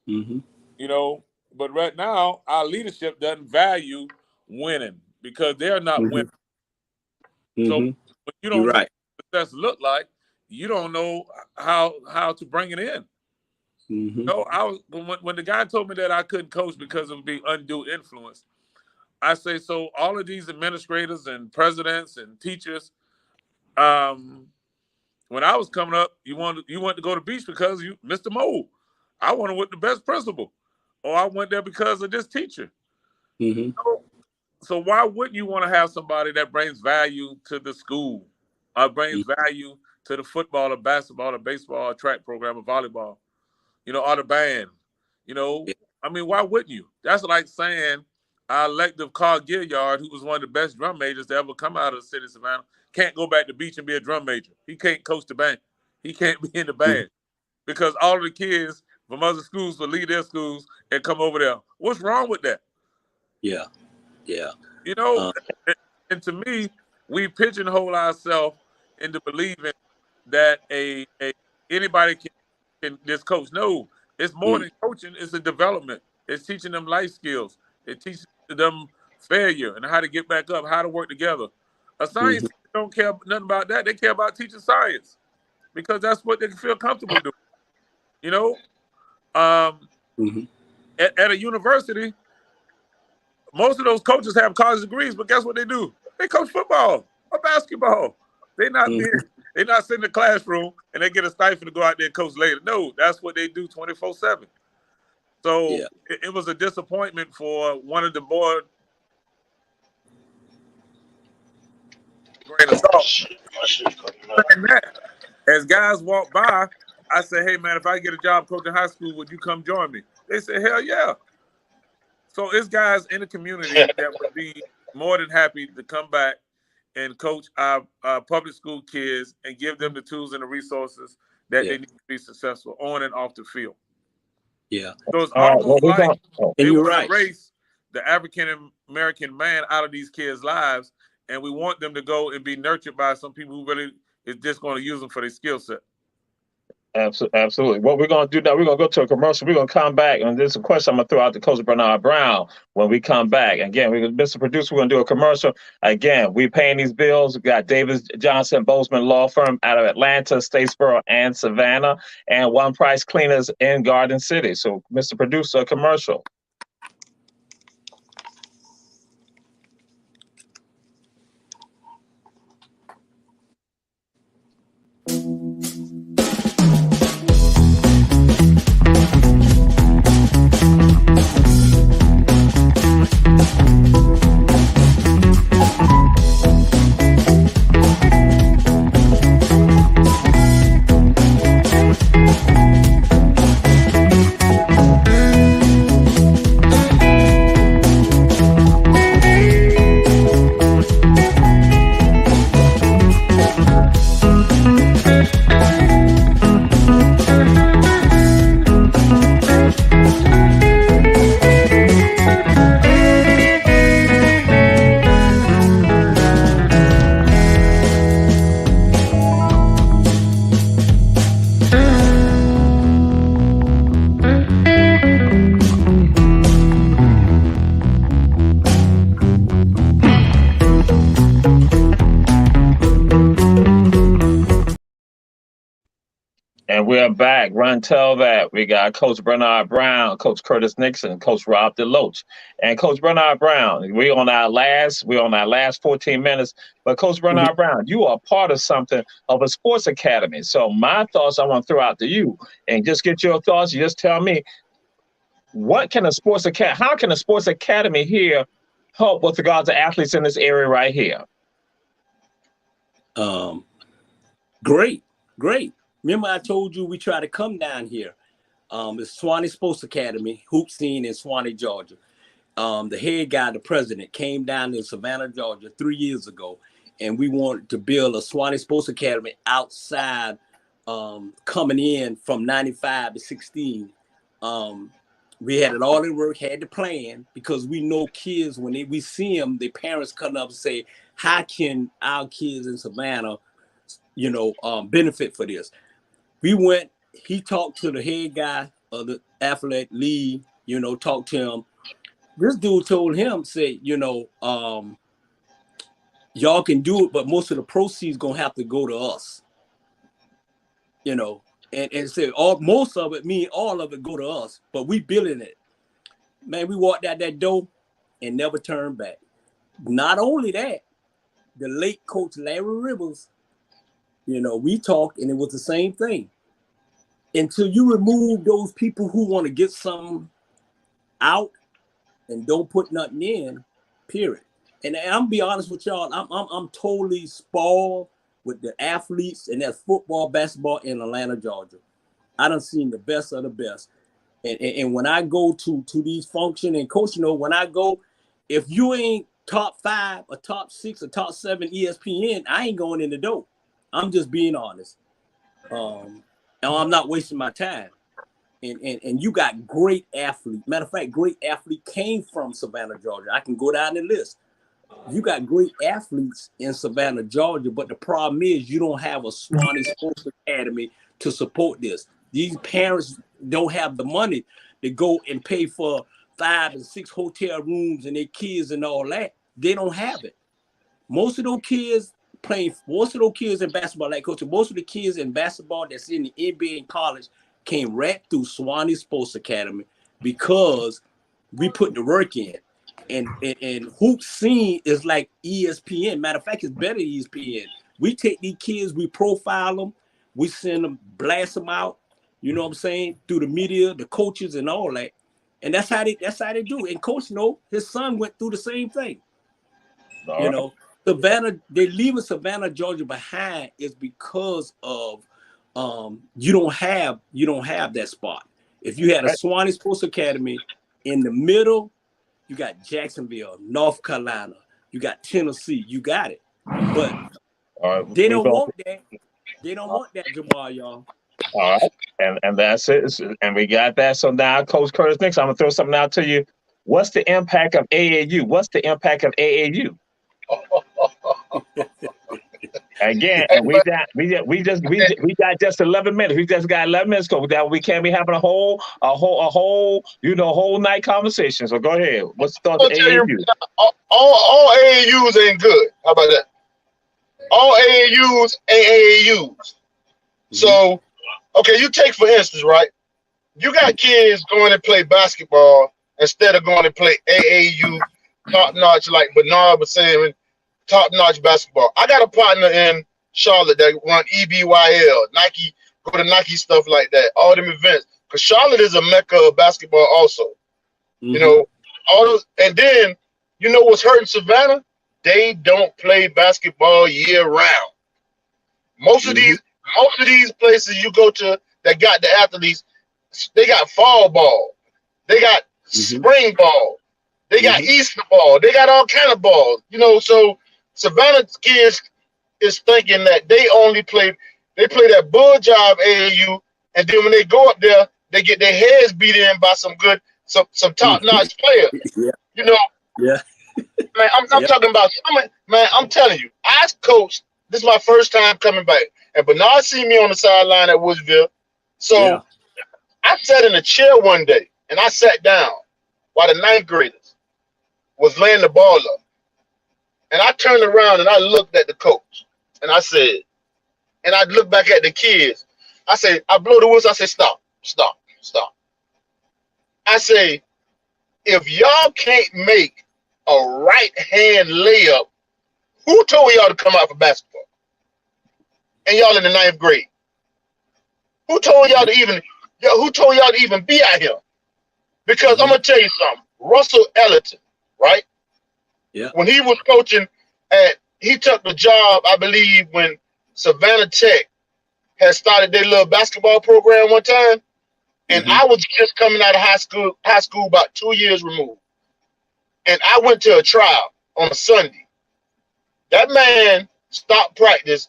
You know, but right now our leadership doesn't value winning because they're not winning. So when you don't know what success look like, you don't know how to bring it in. You know, I was when the guy told me that I couldn't coach because it would be undue influence. I say, so all of these administrators and presidents and teachers, when I was coming up, you wanted to go to the beach because you Mr. Moe. I wanted with the best principal, or I went there because of this teacher. So why wouldn't you want to have somebody that brings value to the school, or brings value to the football or basketball or baseball or track program or volleyball, you know, or the band? You know, I mean, why wouldn't you? That's like saying our elective Carl Gilliard, who was one of the best drum majors to ever come out of the city of Savannah, can't go back to the beach and be a drum major. He can't coach the band. He can't be in the band because all of the kids from other schools will leave their schools and come over there. What's wrong with that? Yeah. You know, and to me, we pigeonhole ourselves into believing that anybody can just coach. No, it's more than coaching. It's a development. It's teaching them life skills. It teaches them failure and how to get back up, how to work together. A science teacher don't care nothing about that. They care about teaching science because that's what they feel comfortable doing. You know, at a university, most of those coaches have college degrees, but guess what they do? They coach football or basketball. They're not sitting in the classroom and they get a stipend to go out there and coach later. No, that's what they do 24/7. So it was a disappointment for one of the board. Grain of salt. As guys walk by, I say, "Hey man, if I get a job coaching high school, would you come join me?" They say, "Hell yeah." So it's guys in the community that would be more than happy to come back and coach our public school kids and give them the tools and the resources that they need to be successful on and off the field. Yeah. So it's almost like they you're want right. to erase the African American man out of these kids' lives, and we want them to go and be nurtured by some people who really is just going to use them for their skill set. Absolutely. What we're going to do now, we're going to go to a commercial. We're going to come back, and there's a question I'm going to throw out to Coach Bernard Brown when we come back. Again, Mr. Producer, we're going to do a commercial. Again, we're paying these bills. We got Davis Johnson Bozeman Law Firm out of Atlanta, Statesboro, and Savannah, and One Price Cleaners in Garden City. So, Mr. Producer, a commercial. And we're back. Run Tell That. We got Coach Bernard Brown, Coach Curtis Nixon, Coach Rob Deloach. And Coach Bernard Brown, we're on our last 14 minutes. But Coach Bernard Brown, you are part of something of a sports academy. So my thoughts I want to throw out to you and just get your thoughts. You just tell me, What can a sports academy? How can a sports academy here help with regards to athletes in this area right here? Great. Remember, I told you we try to come down here. It's Swanee Sports Academy, hoop scene in Swanee, Georgia. The head guy, the president, came down to Savannah, Georgia 3 years ago, and we wanted to build a Swanee Sports Academy outside, coming in from 95 to 16. We had it all in work, had the plan, because we know kids, when we see them, their parents come up and say, how can our kids in Savannah, benefit for this? We went, he talked to the head guy of the athlete league, talked to him. This dude told him, say, y'all can do it, but most of the proceeds gonna have to go to us. And say most of it, mean all of it, go to us, but we building it. Man, we walked out that door and never turned back. Not only that, the late coach Larry Rivers, we talked, and it was the same thing. Until you remove those people who want to get something out and don't put nothing in, period. And I'm be honest with y'all, I'm totally spoiled with the athletes, and that's football, basketball in Atlanta, Georgia. I done seen the best of the best. And when I go to these functions, and coach, when I go, if you ain't top 5 or top 6 or top 7 ESPN, I ain't going in the door. I'm just being honest. And I'm not wasting my time. And you got great athletes. Matter of fact, great athlete came from Savannah, Georgia. I can go down the list. You got great athletes in Savannah, Georgia, but the problem is you don't have a Swanee Sports Academy to support this. These parents don't have the money to go and pay for 5 and 6 hotel rooms and their kids and all that. They don't have it. Most of those kids in basketball, like coach, most of the kids in basketball that's in the NBA and college came right through Swanee Sports Academy because we put the work in. And hoop scene is like ESPN. Matter of fact, it's better than ESPN. We take these kids, we profile them, we send them, blast them out, what I'm saying, through the media, the coaches and all that. And that's how they do. And coach his son went through the same thing. Savannah, they leaving Savannah, Georgia behind is because of you don't have that spot. If you had a Swanee Sports Academy in the middle, you got Jacksonville, North Carolina, you got Tennessee, you got it. But they don't want that. They don't want that, Jamal, y'all. All right. And that's it. And we got that. So now, Coach Curtis Nixon, I'm going to throw something out to you. What's the impact of AAU? What's the impact of AAU? Again, and we got just 11 minutes. We just got 11 minutes. That we can't be having a whole night conversation. So go ahead. What's the thought of AAU? All AAUs ain't good. How about that? All AAUs ain't AAUs. So, okay, you take for instance, right? You got kids going to play basketball instead of going to play AAU top notch, like Bernard was saying, top-notch basketball. I got a partner in Charlotte that run EBYL, Nike, go to Nike stuff like that, all them events. Because Charlotte is a mecca of basketball also. All those, and then, what's hurting Savannah? They don't play basketball year-round. Most of these places you go to that got the athletes, they got fall ball. They got spring ball. They got Easter ball. They got all kind of balls. So Savannah kids is thinking that they play that bull job AAU, and then when they go up there, they get their heads beat in by some top-notch players. Yeah. Man, I'm talking about, man, I'm telling you, I coached, this is my first time coming back, and Bernard seen me on the sideline at Woodsville. So I sat in a chair one day, and I sat down while the 9th graders was laying the ball up. And I turned around and I looked at the coach and I said, and I looked back at the kids. I said, I blow the whistle. I said, stop. I say, if y'all can't make a right hand layup, who told y'all to come out for basketball? And y'all in the 9th grade. Who told y'all to even be out here? Because I'm gonna tell you something. Russell Ellington, right? Yeah. When he was coaching he took the job, I believe, when Savannah Tech had started their little basketball program one time, and I was just coming out of high school about 2 years removed, and I went to a trial on a Sunday. That man stopped practice,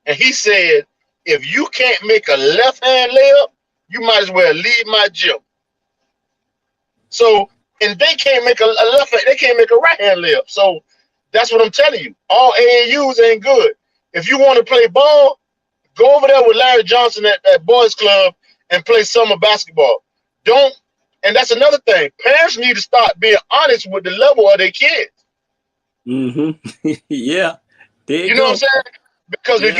and he said, "If you can't make a left hand layup, you might as well leave my gym." So, and they can't make a left hand, they can't make a right hand layup. So that's what I'm telling you. All AAUs ain't good. If you want to play ball, go over there with Larry Johnson at that boys club and play summer basketball. Don't, and that's another thing. Parents need to start being honest with the level of their kids. Yeah. There you know go. what I'm saying? Because Yeah. if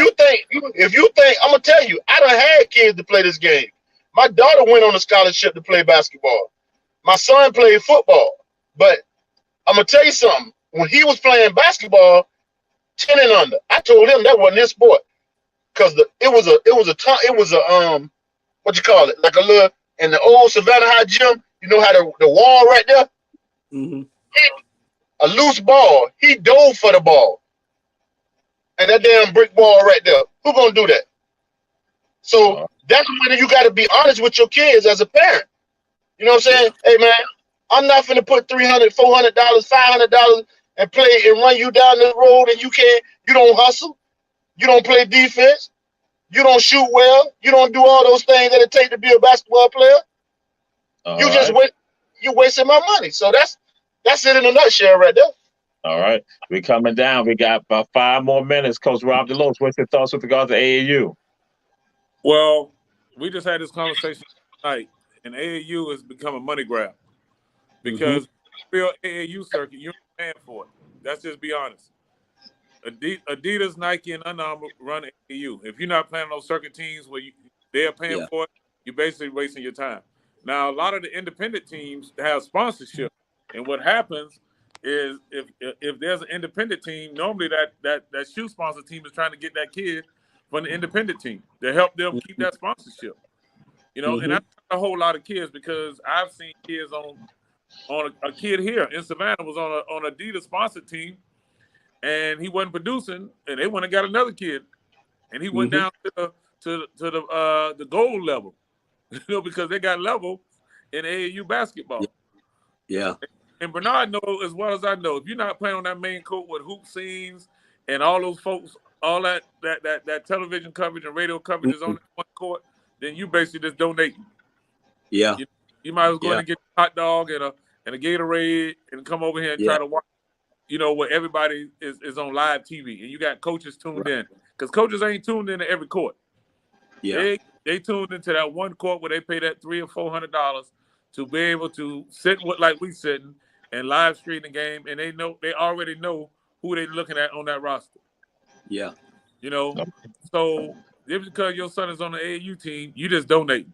you think, I'm gonna tell you, I done had kids to play this game. My daughter went on a scholarship to play basketball. My son played football. But I'm gonna tell you something. When he was playing basketball, 10 and under, I told him that wasn't his sport. Because it was a what you call it? Like a little in the old Savannah High gym, you know how the wall right there? A loose ball. He dove for the ball. And that damn brick ball right there. Who gonna do that? So that's when you gotta be honest with your kids as a parent. You know what I'm saying? Hey man, I'm not finna put $300, $400, $500 and play and run you down the road and you don't hustle, you don't play defense, you don't shoot well, you don't do all those things that it takes to be a basketball player. You're wasting my money. So that's it in a nutshell right there. All right. We're coming down. We got about 5 more minutes. Coach Rob Deloach, what's your thoughts with regards to AAU? Well, we just had this conversation tonight, and AAU has become a money grab because real AAU circuit, you're paying for it. Let's just be honest. Adidas, Nike, and Under Armour run AAU. If you're not playing on those circuit teams where they're paying for it, you're basically wasting your time. Now, a lot of the independent teams have sponsorship, and what happens is if there's an independent team, normally that shoe sponsor team is trying to get that kid from the independent team to help them keep that sponsorship. You know, and that's a whole lot of kids because I've seen kids on a kid here in Savannah was on an Adidas sponsored team, and he wasn't producing, and they went and got another kid, and he went down to the gold level, you know, because they got level in AAU basketball. Yeah. And Bernard knows as well as I know, if you're not playing on that main court with hoop scenes and all those folks, all that television coverage and radio coverage is on one court, then you basically just donating. Yeah. You might as well go and get a hot dog and a Gatorade and come over here and try to watch, you know, where everybody is on live TV and you got coaches tuned in. Because coaches ain't tuned in to every court. Yeah. They tuned into that one court where they pay that $300 or $400 to be able to sit like we sitting and live stream the game, and they already know who they're looking at on that roster. Yeah. You know, so just because your son is on the AAU team, you just donate.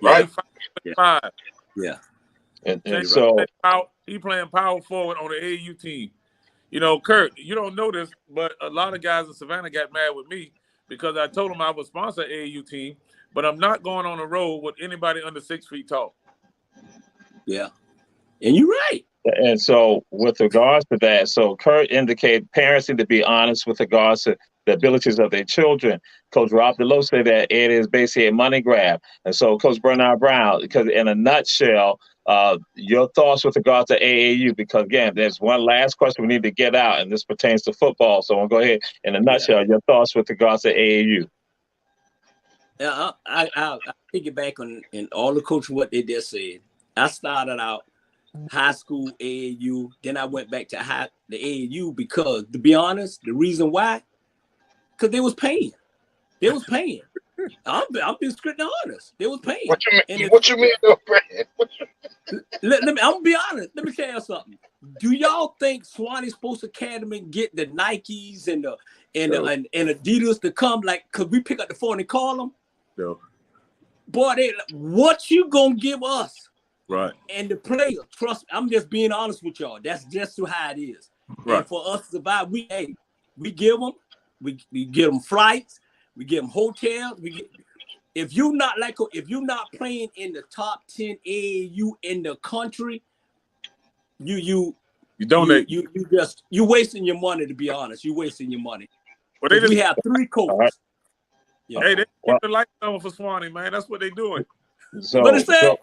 Right. He's 5. Yeah. And so he playing power forward on the AAU team. You know, Kurt, you don't know this, but a lot of guys in Savannah got mad with me because I told them I would sponsor AAU team, but I'm not going on the road with anybody under 6 feet tall. Yeah. And you're right. And so with regards to that, so Kurt indicated parents need to be honest with regards to the abilities of their children. Coach Rob Deloach said that it is basically a money grab. And so Coach Bernard Brown, because in a nutshell, your thoughts with regards to AAU, because again, there's one last question we need to get out, and this pertains to football. So I'll go ahead in a nutshell, your thoughts with regards to AAU. Yeah, I'll piggyback on all the coaches what they just said. I started out high school AAU, then I went back to the AAU because, to be honest, the reason why, because they was paying. They was paying. I'm being strictly honest. They was paying. What you mean, though, Brad? I'm gonna be honest. Let me tell you something. Do y'all think Swanee Sports Academy get the Nikes and Adidas to come cause we pick up the phone and call them? No. Boy, what you gonna give us? Right. And the player, trust me, I'm just being honest with y'all. That's just how it is. Right. And for us to survive, we give them flights, we give them hotels, if you're not playing in the top 10 AAU in the country, you donate. You wasting your money. To be honest, you wasting your money. Well, they We have 3 coaches. Right. Yeah. Hey, they keep the lights on for Swanee, man. That's what they're doing. What it say?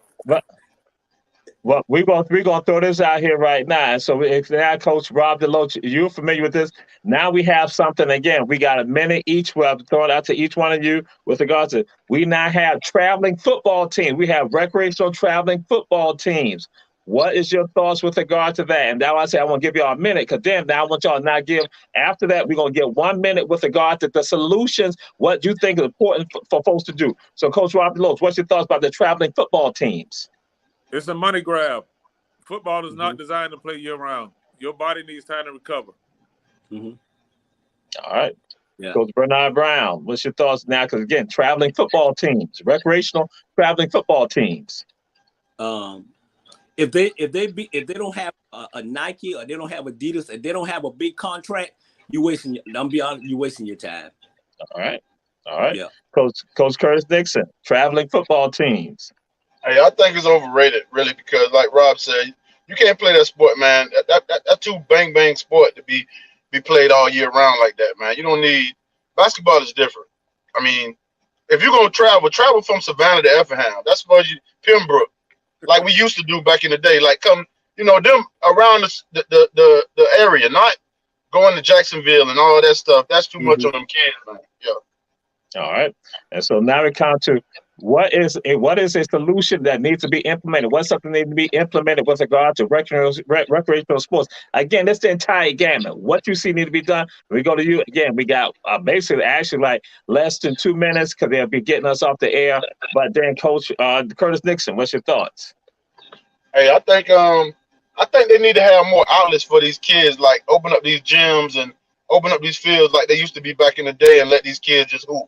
Well, we're gonna throw this out here right now. So if now, Coach Rob Deloach, you're familiar with this. Now we have something again. We got a minute each. We'll throw it out to each one of you with regards to we now have traveling football teams. We have recreational traveling football teams. What is your thoughts with regard to that? And now I say I want to give y'all a minute because then now I want y'all to now give. After that, we're gonna get 1 minute with regard to the solutions. What you think is important for folks to do. So, Coach Rob Deloach, what's your thoughts about the traveling football teams? It's a money grab. Football is not designed to play year-round. Your body needs time to recover. All right. Yeah. Coach Bernard Brown, what's your thoughts now? Because, again, traveling football teams, recreational traveling football teams. If they don't have a Nike or they don't have Adidas and they don't have a big contract, you're wasting your time. All right. Yeah. Coach Curtis Dixon, traveling football teams. Hey, I think it's overrated, really, because like Rob said, you can't play that sport, man. That's too bang sport to be played all year round like that, man. You don't need basketball is different. I mean, if you're gonna travel from Savannah to Effingham. That's for you, Pembroke, like we used to do back in the day. Like come, them around the area, not going to Jacksonville and all that stuff. That's too much on them kids, man. Yeah. All right. And so now we come to what is a solution that needs to be implemented? What's something that needs to be implemented with regard to recreational sports? Again, that's the entire gamut. What you see need to be done. We go to you again. We got basically actually like less than 2 minutes because they'll be getting us off the air. But then, Coach Curtis Nixon, what's your thoughts? Hey, I think they need to have more outlets for these kids, like open up these gyms and open up these fields like they used to be back in the day, and let these kids just hoop.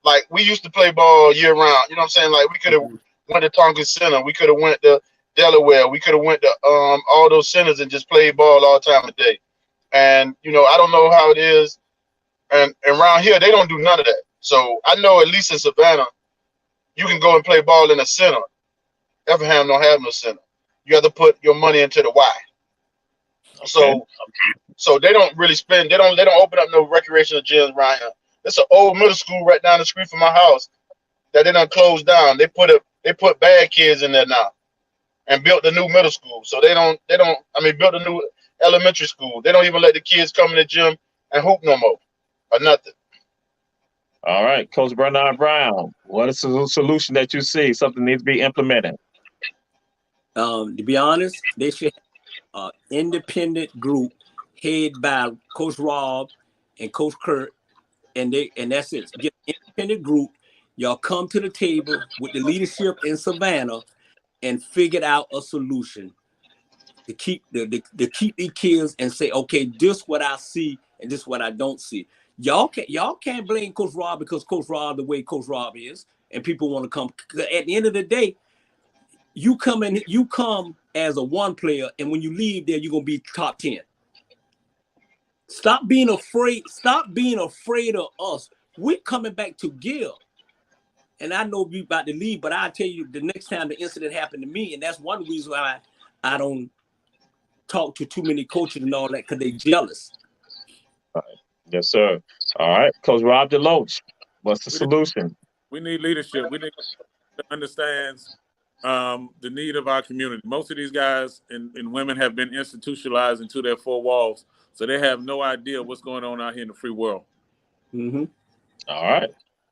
Like we used to play ball year round. You know what I'm saying? Like we could have went to Tompkins Center. We could have went to Delaware. We could have went to all those centers and just played ball all time of day. And I don't know how it is. And around here they don't do none of that. So I know at least in Savannah, you can go and play ball in a center. Effingham don't have no center. You have to put your money into the Y. Okay. So they don't really spend. They don't open up no recreational gyms around here. It's an old middle school right down the street from my house that they done closed down. They put bad kids in there now and built a new middle school. So built a new elementary school. They don't even let the kids come in the gym and hoop no more or nothing. All right, Coach Bernard Brown, what is the solution that you see? Something needs to be implemented. To be honest, they should have an independent group headed by Coach Rob and Coach Kurt. And that's it. Get an independent group. Y'all come to the table with the leadership in Savannah and figure out a solution to keep these kids and say, okay, this what I see and this what I don't see. Y'all can't blame Coach Rob because Coach Rob the way Coach Rob is, and people want to come. At the end of the day, you come as a one player, and when you leave there, you're gonna be top 10. Stop being afraid of us. We're coming back to give. And I know we about to leave, but I'll tell you the next time the incident happened to me, and that's one reason why I don't talk to too many coaches and all that, because they're jealous. All right. Yes, sir. All right. Coach Rob Deloach, what's the solution? We need leadership. We need to understand the need of our community. Most of these guys and women have been institutionalized into their 4 walls. So they have no idea what's going on out here in the free world. All right.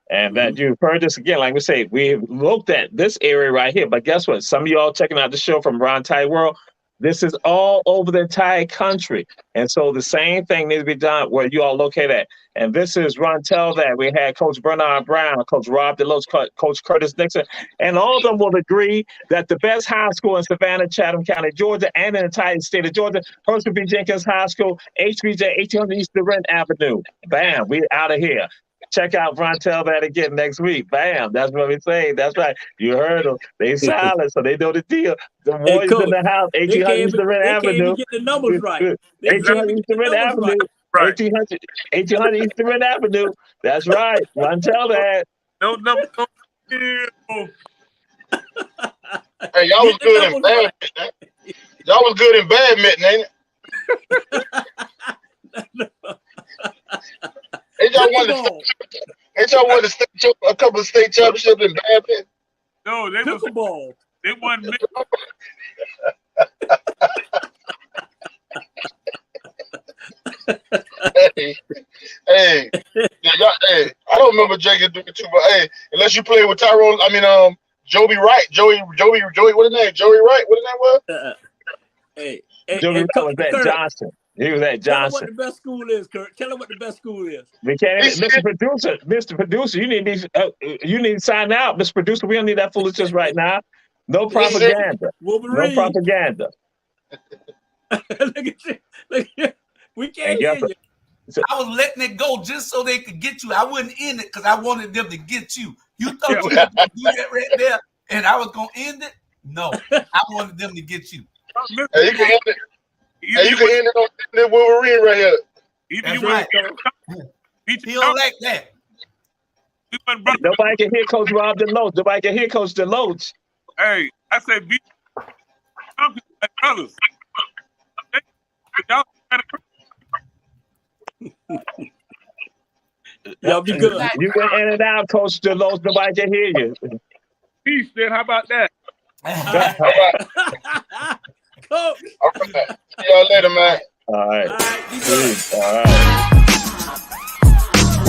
And that you've heard this again, like we say, we've looked at this area right here. But guess what? Some of y'all checking out the show from around the entire world. This is all over the entire country. And so the same thing needs to be done where you all located at. And this is Run Tell That. We had Coach Bernard Brown, Coach Rob Deloach, Coach Curtis Nixon, and all of them will agree that the best high school in Savannah, Chatham County, Georgia, and in the entire state of Georgia, Herschel B. Jenkins High School, HBJ, 1800 East Durant Avenue. Bam, we out of here. Check out Ron Tell That again next week. Bam, that's what we say. That's right. You heard them. They silent, so they know the deal. The boys in the house, 1800 East Durant Avenue. They can't even get the numbers right. 1800 East Durant Avenue. 1800 East Durant Avenue. That's right. Ron Tell That. No number. Hey, y'all was good in badminton. Y'all was good in badminton, ain't it? Ain't y'all won a couple of state championships in badminton? No, they Pickleball. They won. Hey, hey, I don't remember Jacob doing it too, but hey, unless you play with Tyrone, Joey Wright, Joey, what his name? Joey Wright, what his name was? Joey Wright was at Kurt, Johnson. He was at tell him Johnson. what the best school is, Kurt. Tell him what the best school is. Mr. Producer, you need to sign out, Mr. Producer. We don't need that foolishness right now. No propaganda. No propaganda. Look at you. Look at you. We can't hear you. I was letting it go just so they could get you. I wouldn't end it because I wanted them to get you. You thought you were going to do that right there and I was going to end it? No. I wanted them to get you. Hey, you can end it. Hey, you can end it on the Wolverine right here. That's right. He don't like that. Nobody can hear Coach Rob Deloach. Nobody can hear Coach Deloach. Hey, I said, be brothers. Y'all be good. You went in and out, Coach Deloach. Nobody can hear you. Peace, then. How about that? Coach. All right. See y'all later, man. All right. All right. Be good. All right. I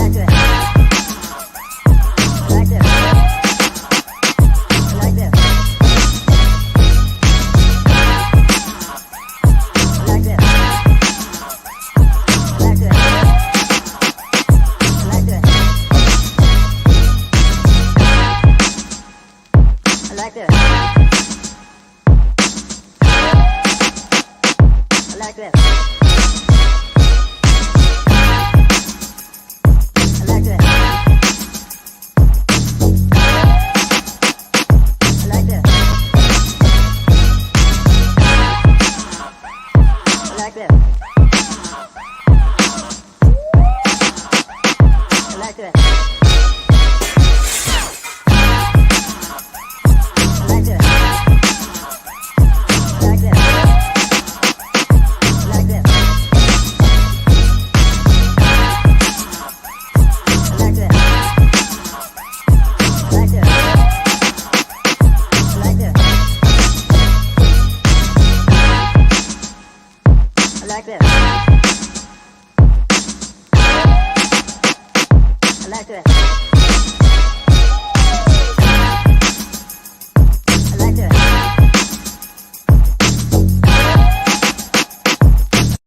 like that.